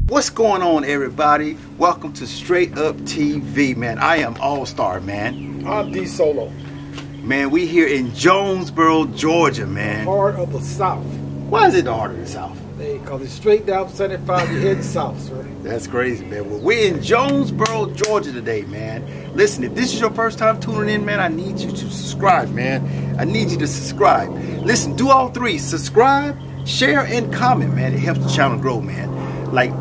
What's going on, everybody? Welcome to Straight Up TV, man. I am All-Star, man. I'm D Solo. Man, we here in Jonesboro, Georgia, man. Heart of the South. Why is it the heart of the South? Because it's straight down 75, you're heading south, sir. That's crazy, man. Well, we're in Jonesboro, Georgia today, man. Listen, if this is your first time tuning in, man, I need you to subscribe, man. I need you to subscribe. Listen, do all three. Subscribe, share, and comment, man. It helps the channel grow, man. Like,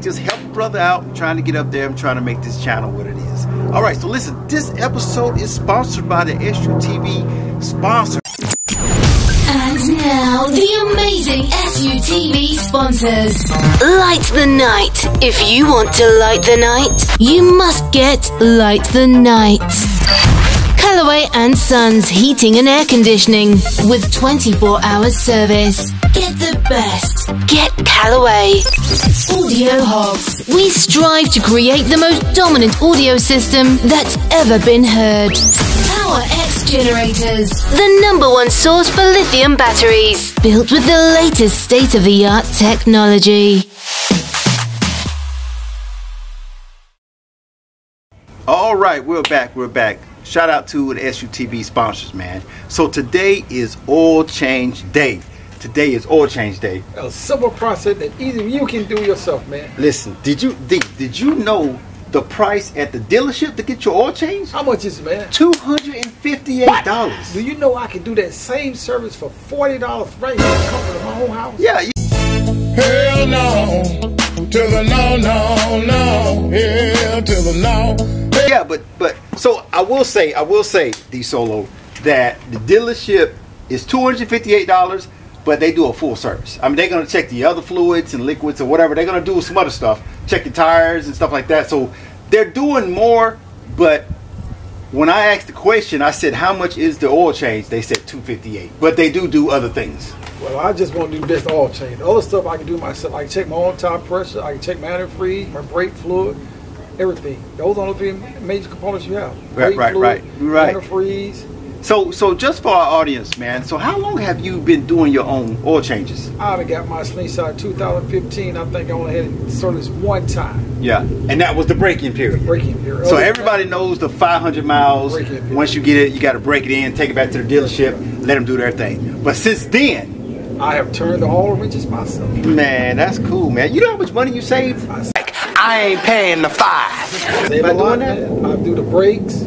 just help a brother out. I'm trying to get up there. I'm trying to make this channel what it is. All right, so listen, this episode is sponsored by the SUTV sponsor. And now, the amazing SUTV sponsors. Light the night. If you want to light the night, you must get Light the Night. Callaway and Sons Heating and Air Conditioning with 24-hour service. Get the best. Get Callaway. Audio Hogs. We strive to create the most dominant audio system that's ever been heard. Power X Generators. The #1 source for lithium batteries. Built with the latest state-of-the-art technology. All right, we're back. Shout out to the SUTV sponsors, man. So today is oil change day. A simple process that even you can do yourself, man. Listen, did you know the price at the dealership to get your oil changed? How much is it, man? $258. Do you know I can do that same service for $40 right here in the comfort of my own house? Yeah. Hell no, to the no, hell to the no. Yeah, but so I will say, D Solo, that the dealership is $258, but they do a full service. I mean, they're gonna check the other fluids and liquids or whatever. They're gonna do some other stuff, check the tires and stuff like that. So they're doing more. But when I asked the question, I said, "How much is the oil change?" They said $258, but they do other things. Well, I just want to do this oil change. The other stuff I can do myself. I can check my own tire pressure. I can check my antifreeze, my brake fluid, everything. Those are the three major components you have. Brake fluid, antifreeze. So just for our audience, man. So how long have you been doing your own oil changes? I got my Slingshot 2015. I think I only had it service one time. Yeah, and that was the break-in period. So everybody knows the 500 miles. Once you get it, you got to break it in, take it back to the dealership, let them do their thing. But since then, I have turned the oil wrenches myself. Man, that's cool, man. You know how much money you save? I ain't paying the $5. Save a lot, man. I do the brakes.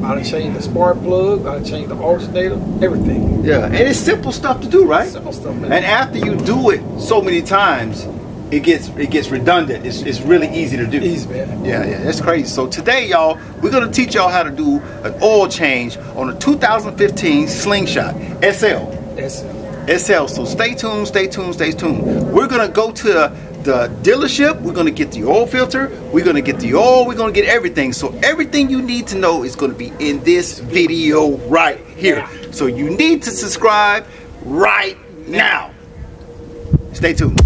I change the spark plug. I change the alternator. Everything. Yeah, and it's simple stuff to do, right? Simple stuff, man. And after you do it so many times, it gets redundant. It's really easy to do. Easy, man. Yeah, that's crazy. So today, y'all, we're gonna teach y'all how to do an oil change on a 2015 Slingshot SL. So stay tuned. We're gonna go to the dealership. We're gonna get the oil filter. We're gonna get the oil. We're gonna get everything. So everything you need to know is gonna be in this video right here. So you need to subscribe right now. Stay tuned.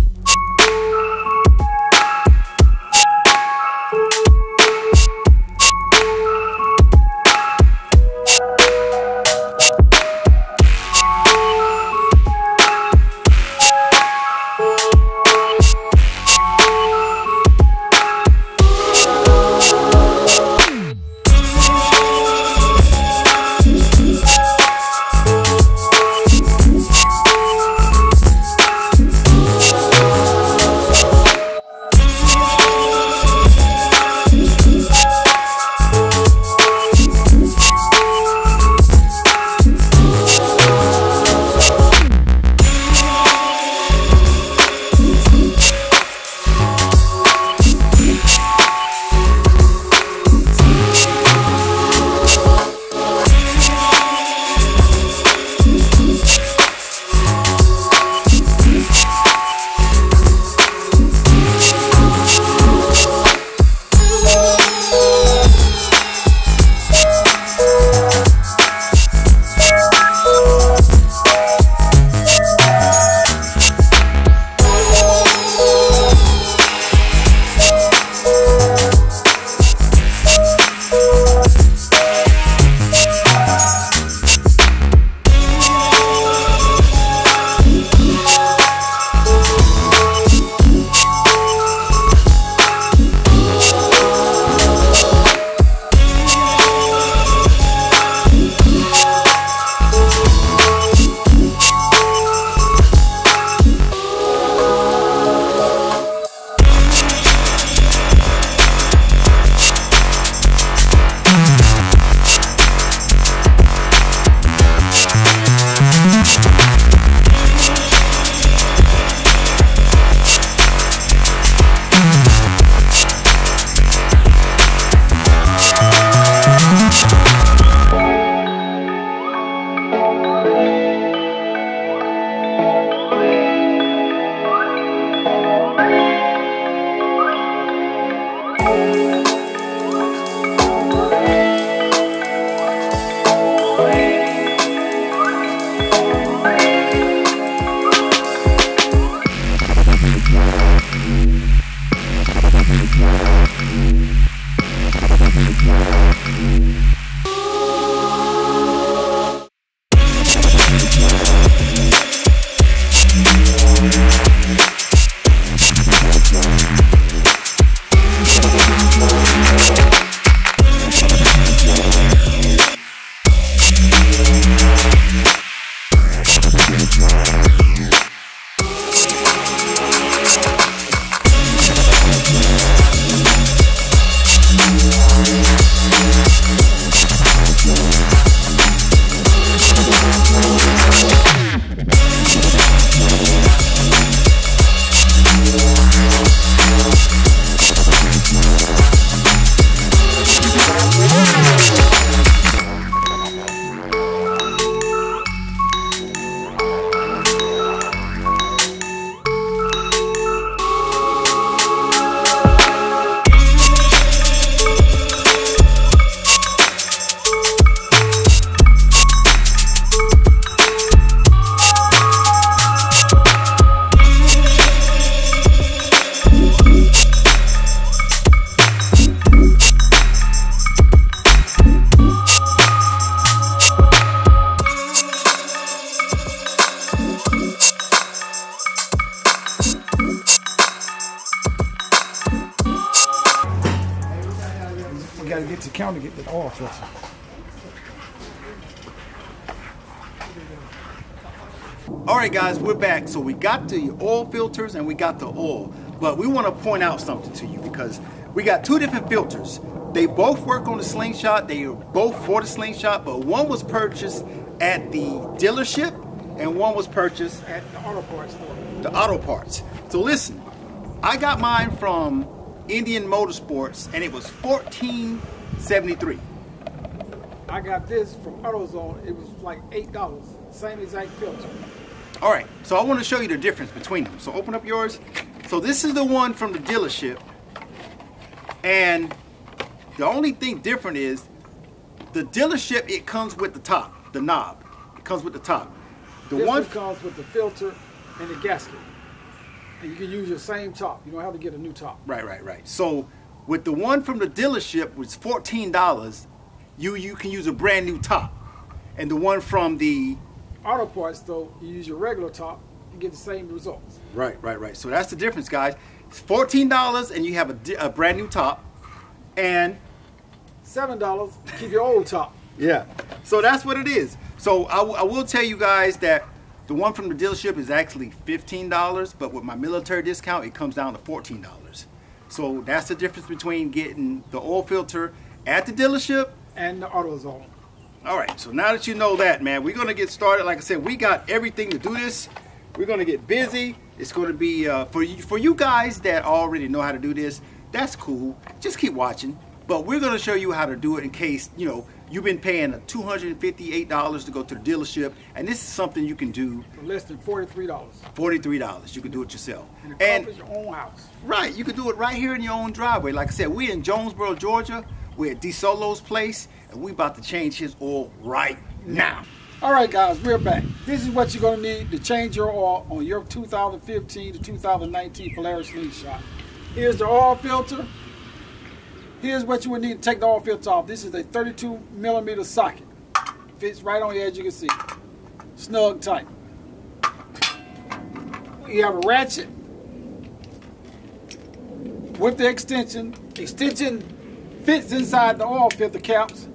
Got to get to the counter to get the oil filter. All right, guys, we're back. So we got the oil filters and we got the oil, but we want to point out something to you because we got two different filters. They both work on the Slingshot. They are both for the Slingshot, but one was purchased at the dealership and one was purchased At the auto parts store. The auto parts. So listen, I got mine from Indian Motorsports and it was $14.73. I got this from AutoZone. It was like $8. Same exact filter. All right, so I want to show you the difference between them. So open up yours. So this is the one from the dealership, and the only thing different is the dealership, it comes with the top, the knob. It comes with the top. This one comes with the filter and the gasket. And you can use your same top. You don't have to get a new top. Right. So with the one from the dealership, which is $14, you can use a brand new top. And the one from the auto parts, though, you use your regular top and get the same results. Right. So that's the difference, guys. It's $14 and you have a brand new top, and $7 to keep your old top. Yeah. So that's what it is. So I will tell you guys that the one from the dealership is actually $15, but with my military discount, it comes down to $14. So that's the difference between getting the oil filter at the dealership and the AutoZone. All right, so now that you know that, man, we're going to get started. Like I said, we got everything to do this. We're going to get busy. It's going to be, for you guys that already know how to do this, that's cool. Just keep watching. But we're going to show you how to do it in case, you know, you've been paying $258 to go to the dealership, and this is something you can do for less than $43. $43. You can do it yourself. And it covers your own house. Right. You can do it right here in your own driveway. Like I said, we're in Jonesboro, Georgia. We're at DeSolo's place, and we about to change his oil right now. All right, guys, we're back. This is what you're going to need to change your oil on your 2015 to 2019 Polaris Slingshot. Here's the oil filter. Here's what you would need to take the oil filter off. This is a 32mm socket. Fits right on here, as you can see. Snug tight. You have a ratchet with the extension. Extension fits inside the oil filter caps.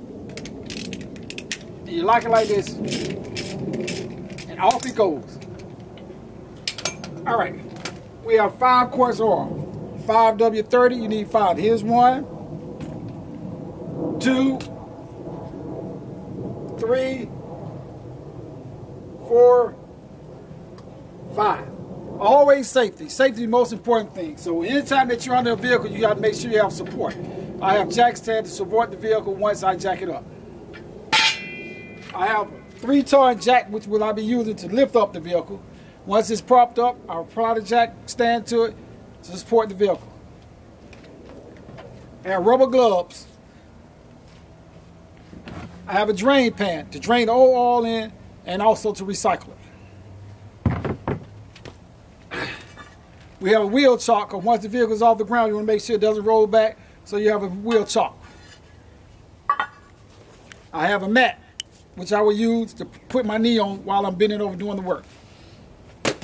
And you lock it like this, and off it goes. All right, we have 5 quarts of oil. 5W30, you need 5. Here's 1, 2, 3, 4, 5. Always safety. Safety is the most important thing. So anytime that you're under a vehicle, you got to make sure you have support. I have jack stand to support the vehicle once I jack it up. I have a 3-ton jack, which will I be using to lift up the vehicle. Once it's propped up, I'll apply the jack stand to it to support the vehicle. And rubber gloves. I have a drain pan to drain the old oil in and also to recycle it. We have a wheel chalk, because once the vehicle is off the ground, you want to make sure it doesn't roll back, so you have a wheel chalk. I have a mat, which I will use to put my knee on while I'm bending over doing the work.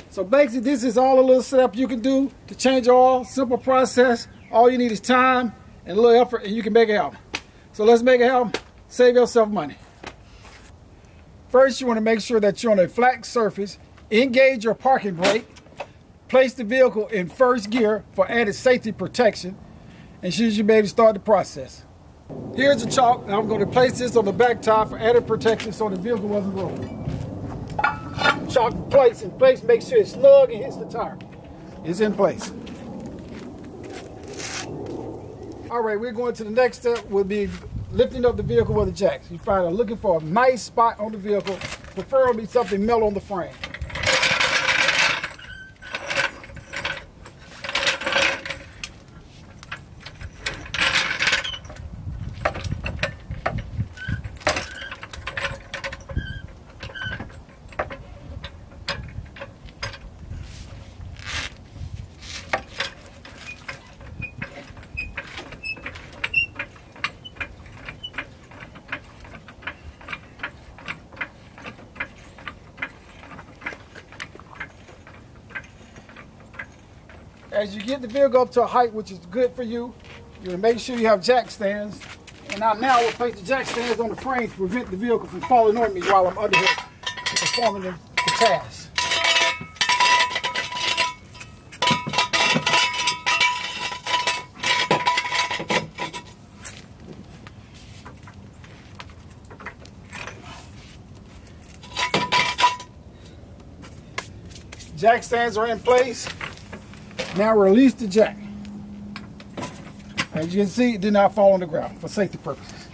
So basically, this is all a little setup you can do to change your oil. Simple process. All you need is time and a little effort, and you can make it happen. So let's make it happen. Save yourself money. First, you want to make sure that you're on a flat surface. Engage your parking brake. Place the vehicle in first gear for added safety protection, and you should be able to start the process. Here's the chalk, and I'm going to place this on the back tire for added protection so the vehicle wasn't rolling. Chalk place in place, make sure it's snug and hits the tire. It's in place. All right, we're going to the next step, will be lifting up the vehicle with the jacks. You find looking for a nice spot on the vehicle, preferably something metal on the frame. As you get the vehicle up to a height which is good for you, you'll make sure you have jack stands. And now we'll place the jack stands on the frame to prevent the vehicle from falling on me while I'm under here performing the task. Jack stands are in place. Now release the jack. As you can see, it did not fall on the ground for safety purposes.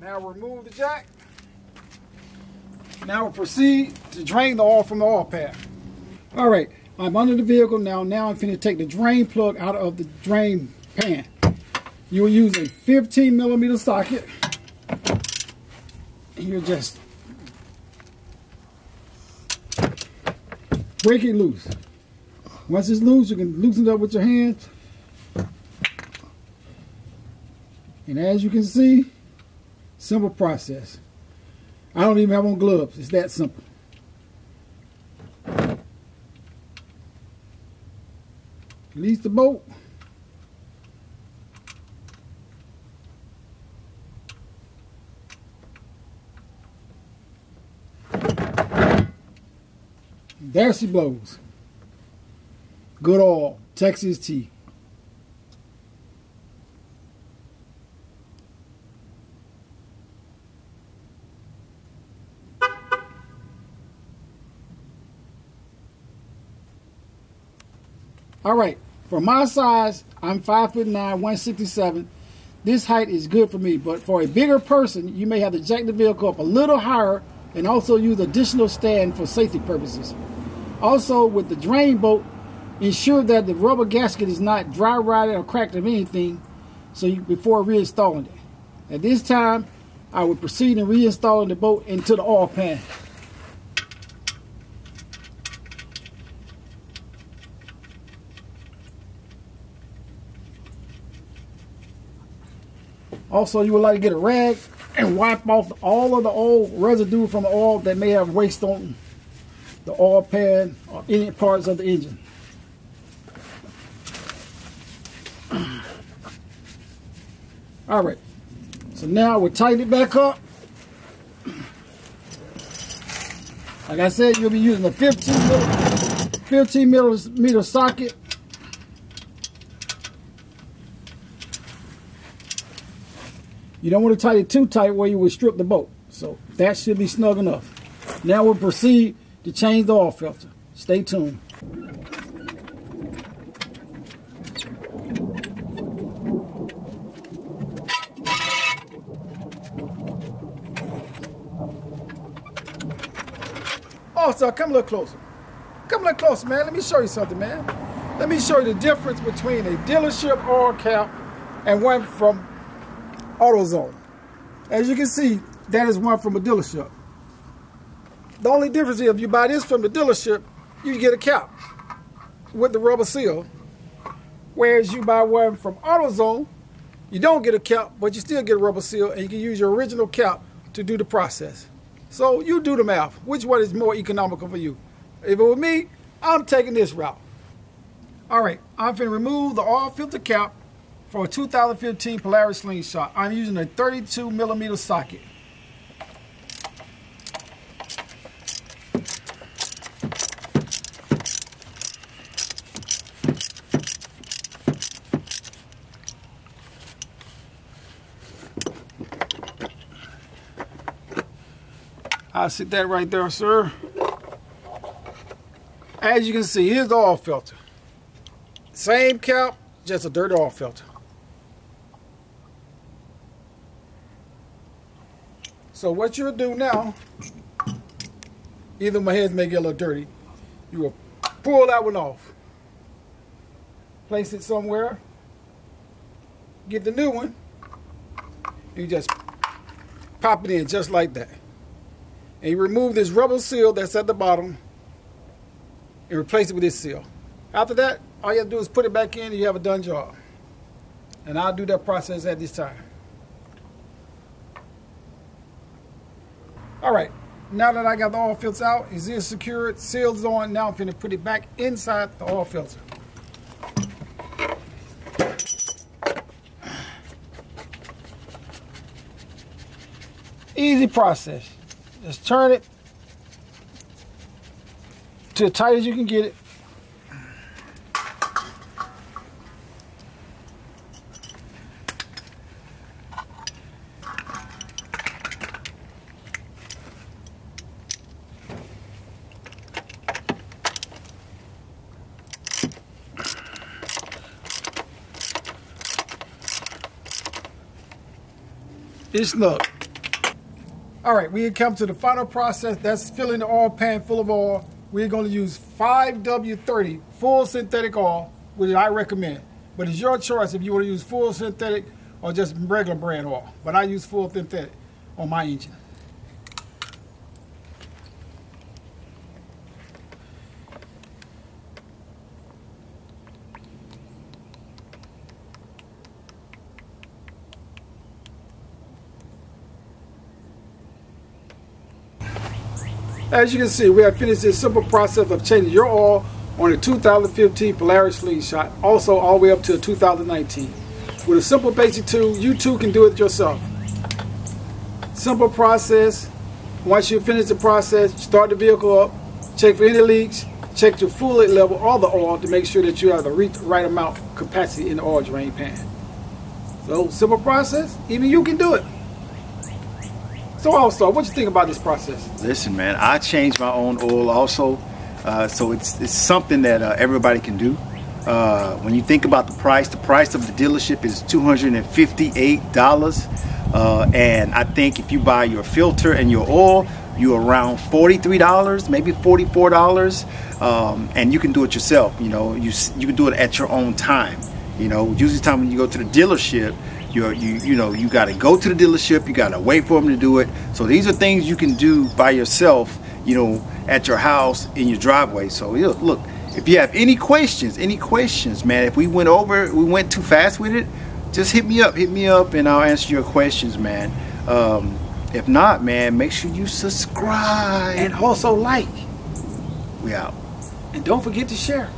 Now remove the jack. Now we'll proceed to drain the oil from the oil pan. All right, I'm under the vehicle now. I'm going to take the drain plug out of the drain pan. You will use a 15mm socket. You're just break it loose. Once it's loose, you can loosen it up with your hands. And as you can see, simple process. I don't even have on gloves. It's that simple. Release the bolt. There she blows. Good oil, Texas tea. All right, for my size, I'm 5'9", 167. This height is good for me, but for a bigger person, you may have to jack the vehicle up a little higher and also use additional stand for safety purposes. Also, with the drain bolt, ensure that the rubber gasket is not dry rotted or cracked of anything before reinstalling it. At this time, I will proceed in reinstalling the bolt into the oil pan. Also, you would like to get a rag and wipe off all of the oil residue from the oil that may have waste on the oil pan or any parts of the engine. All right, so now we'll tighten it back up. Like I said, you'll be using a 15 millimeter socket. You don't want to tighten it too tight where you will strip the bolt. So that should be snug enough. Now we'll proceed to change the oil filter. Stay tuned. Oh, sir, come a little closer. Come a little closer, man. Let me show you something, man. Let me show you the difference between a dealership oil cap and one from AutoZone. As you can see, that is one from a dealership. The only difference is if you buy this from the dealership, you get a cap with the rubber seal. Whereas you buy one from AutoZone, you don't get a cap, but you still get a rubber seal, and you can use your original cap to do the process. So you do the math. Which one is more economical for you? If it were me, I'm taking this route. All right, I'm going to remove the oil filter cap for a 2015 Polaris Slingshot. I'm using a 32mm socket. I'll sit that right there, sir. As you can see, here's the oil filter. Same cap, just a dirty oil filter. So what you'll do now, either my hands may get a little dirty, you will pull that one off. Place it somewhere. Get the new one. You just pop it in just like that. And you remove this rubber seal that's at the bottom and replace it with this seal. After that, all you have to do is put it back in and you have a done job. And I'll do that process at this time. All right, now that I got the oil filter out, it's in secured, seals on. Now I'm going to put it back inside the oil filter. Easy process. Just turn it to as tight as you can get it. It's snug. All right, we come to the final process. That's filling the oil pan full of oil. We're going to use 5W30 full synthetic oil, which I recommend. But it's your choice if you want to use full synthetic or just regular brand oil. But I use full synthetic on my engine. As you can see, we have finished this simple process of changing your oil on a 2015 Polaris Slingshot, also all the way up to a 2019. With a simple basic tool, you too can do it yourself. Simple process. Once you finish the process, start the vehicle up, check for any leaks, check your fluid level or the oil to make sure that you have the right amount of capacity in the oil drain pan. So, simple process, even you can do it. So also, what you think about this process? Listen, man, I changed my own oil also, so it's something that everybody can do. When you think about the price of the dealership is $258, and I think if you buy your filter and your oil, you're around $43, maybe $44, and you can do it yourself. You know, you can do it at your own time. You know, usually the time when you go to the dealership, you know, you got to go to the dealership, you got to wait for them to do it. So these are things you can do by yourself, you know, at your house, in your driveway. So look, if you have any questions, man, if we went too fast with it, just hit me up, and I'll answer your questions, man. If not, man, make sure you subscribe and also like. We out. And don't forget to share.